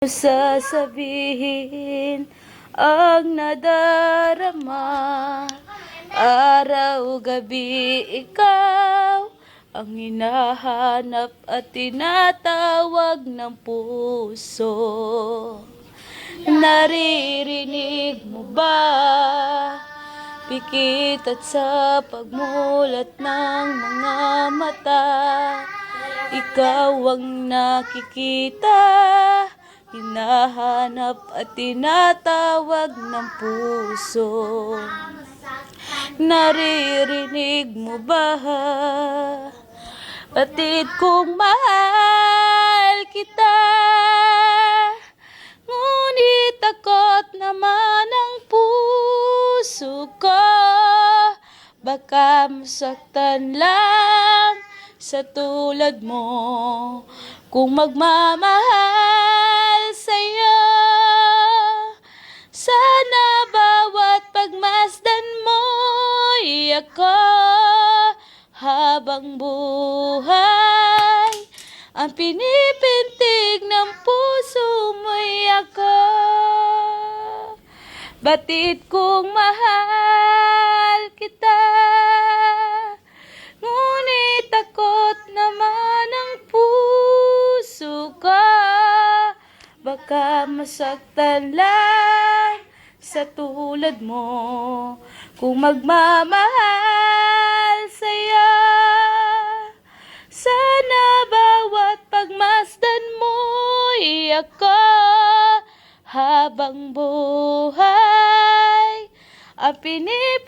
Sasabihin ang nadarama, araw-gabi ikaw ang hinahanap at tinatawag ng puso. Naririnig mo ba? Pikit at sa pagmulat ng mga mata, ikaw ang nakikita, hinahanap at tinatawag ng puso. Naririnig mo ba? Batid kong mahal kita, ngunit takot naman ang puso ko. Baka masaktan lang sa tulad mo kung magmamahal sa'yo. Sana bawat pagmasdan mo'y ako, habang buhay ang pinipintig ng puso mo'y ako. Batid kong mahal kita, ngunit takot naman ang puso ko. Baka masaktan lang sa tulad mo kung magmamahal sa'yo. Sana bawat pagmasdan mo'y ako, habang buhay ang pinipintig